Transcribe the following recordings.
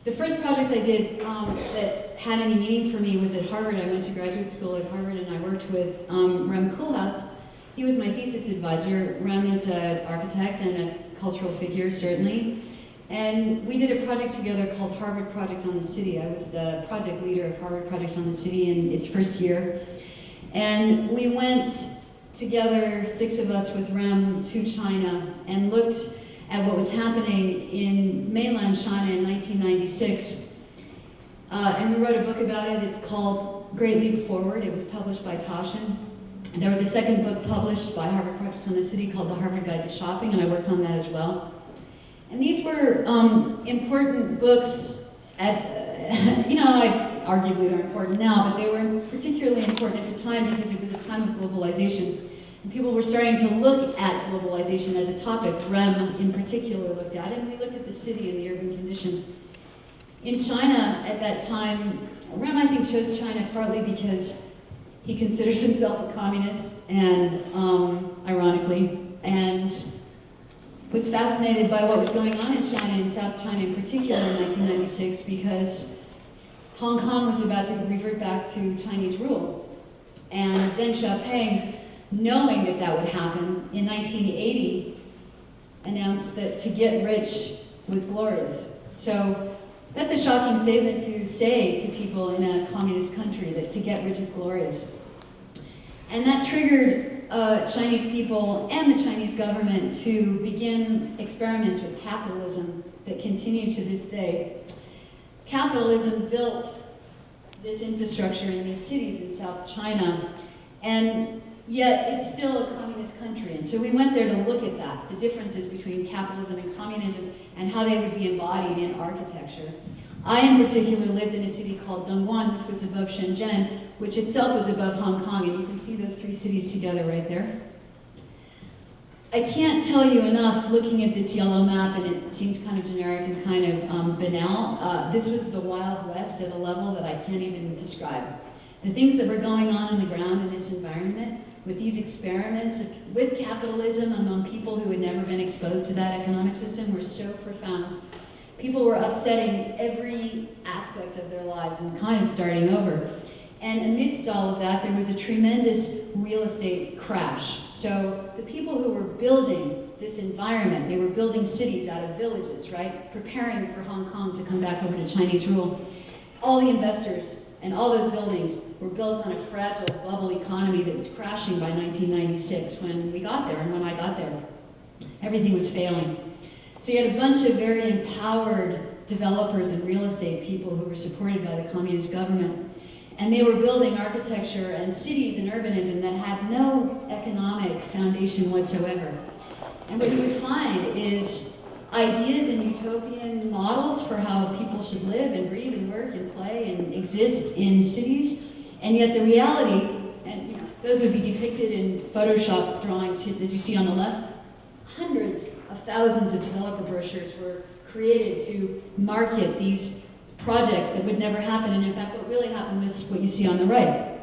The first project I did that had any meaning for me was at Harvard. I went to graduate school at Harvard and I worked with Rem Koolhaas. He was my thesis advisor. Rem is an architect and a cultural figure, certainly. And we did a project together called Harvard Project on the City. I was the project leader of Harvard Project on the City in its first year. And we went together, 6 of us with Rem, to China and looked at what was happening in mainland China in 1996. And we wrote a book about it. It's called Great Leap Forward. It was published by Taschen. And there was a second book published by Harvard Project on the City called The Harvard Guide to Shopping, and I worked on that as well. And these were important books at, arguably they're important now, but they were particularly important at the time because it was a time of globalization. And people were starting to look at globalization as a topic. Rem in particular looked at it, and we looked at the city and the urban condition. In China at that time, Rem I think chose China partly because he considers himself a communist, and ironically, and was fascinated by what was going on in China, in South China in particular in 1996, because Hong Kong was about to revert back to Chinese rule. And Deng Xiaoping, knowing that that would happen, in 1980, announced that to get rich was glorious. So that's a shocking statement to say to people in a communist country, that to get rich is glorious. And that triggered Chinese people and the Chinese government to begin experiments with capitalism that continue to this day. Capitalism built this infrastructure in these cities in South China, and yet it's still a communist country. And so we went there to look at that, the differences between capitalism and communism, and how they would be embodied in architecture. I, in particular, lived in a city called Dongguan, which was above Shenzhen, which itself was above Hong Kong, and you can see those 3 cities together right there. I can't tell you enough, looking at this yellow map, and it seems kind of generic and kind of banal, this was the Wild West at a level that I can't even describe. The things that were going on the ground in this environment, with these experiments with capitalism among people who had never been exposed to that economic system, were so profound. People were upsetting every aspect of their lives and kind of starting over. And amidst all of that, there was a tremendous real estate crash. So the people who were building this environment, they were building cities out of villages, right? Preparing for Hong Kong to come back over to Chinese rule. All the investors and all those buildings were built on a fragile bubble economy that was crashing by 1996 when we got there, and when I got there. Everything was failing. So you had a bunch of very empowered developers and real estate people who were supported by the communist government. And they were building architecture and cities and urbanism that had no economic foundation whatsoever. And what you would find is ideas and utopian models for how people should live and breathe and work and play and exist in cities. And yet the reality, and those would be depicted in Photoshop drawings that you see on the left. Hundreds of thousands of developer brochures were created to market these projects that would never happen, and in fact what really happened was what you see on the right.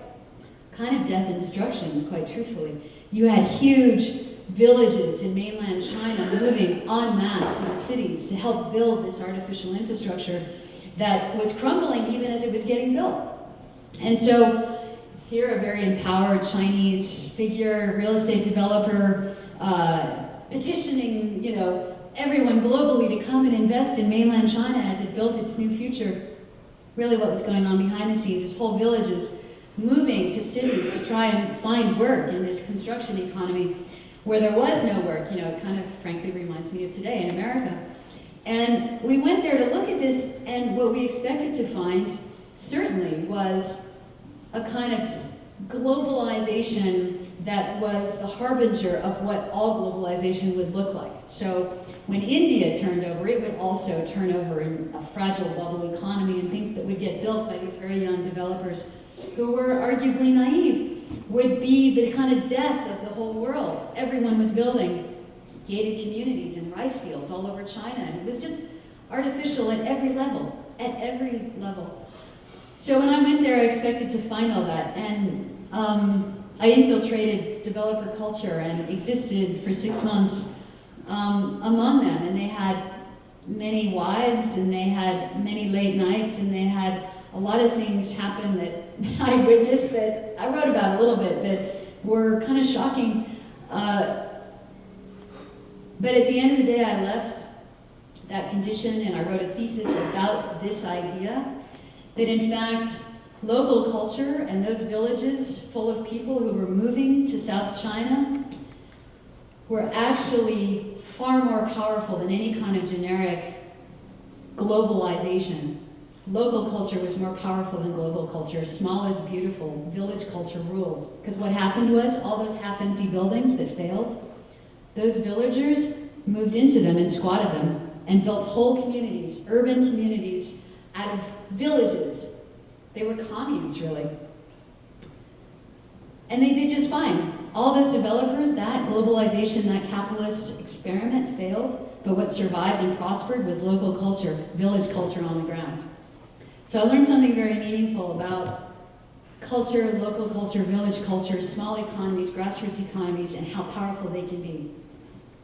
Kind of death and destruction, quite truthfully. You had huge villages in mainland China moving en masse to the cities to help build this artificial infrastructure that was crumbling even as it was getting built. And so here a very empowered Chinese figure, real estate developer, petitioning, everyone globally to come and invest in mainland China as it built its new future. Really what was going on behind the scenes is whole villages moving to cities to try and find work in this construction economy where there was no work. It kind of frankly reminds me of today in America. And we went there to look at this, and what we expected to find certainly was a kind of globalization that was the harbinger of what all globalization would look like. So when India turned over, it would also turn over in a fragile bubble economy, and things that would get built by these very young developers who were arguably naive would be the kind of death of the whole world. Everyone was building gated communities and rice fields all over China, and it was just artificial at every level, So when I went there, I expected to find all that, and I infiltrated developer culture and existed for 6 months among them, and they had many wives, and they had many late nights, and they had a lot of things happen that I witnessed, that I wrote about a little bit, that were kind of shocking. But at the end of the day, I left that condition, and I wrote a thesis about this idea, that in fact, local culture and those villages full of people who were moving to South China were actually far more powerful than any kind of generic globalization. Local culture was more powerful than global culture. Small is beautiful. Village culture rules. Because what happened was, all those half-empty buildings that failed, those villagers moved into them and squatted them and built whole communities, urban communities, out of villages. They were communes, really. And they did just fine. All those developers, that globalization, that capitalist experiment failed, but what survived and prospered was local culture, village culture on the ground. So I learned something very meaningful about culture, local culture, village culture, small economies, grassroots economies, and how powerful they can be.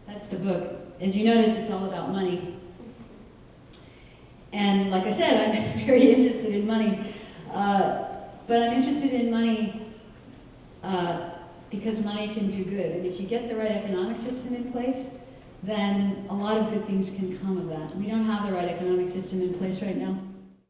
That's the book. As you notice, it's all about money. And like I said, I'm very interested in money. But I'm interested in money because money can do good. And if you get the right economic system in place, then a lot of good things can come of that. We don't have the right economic system in place right now.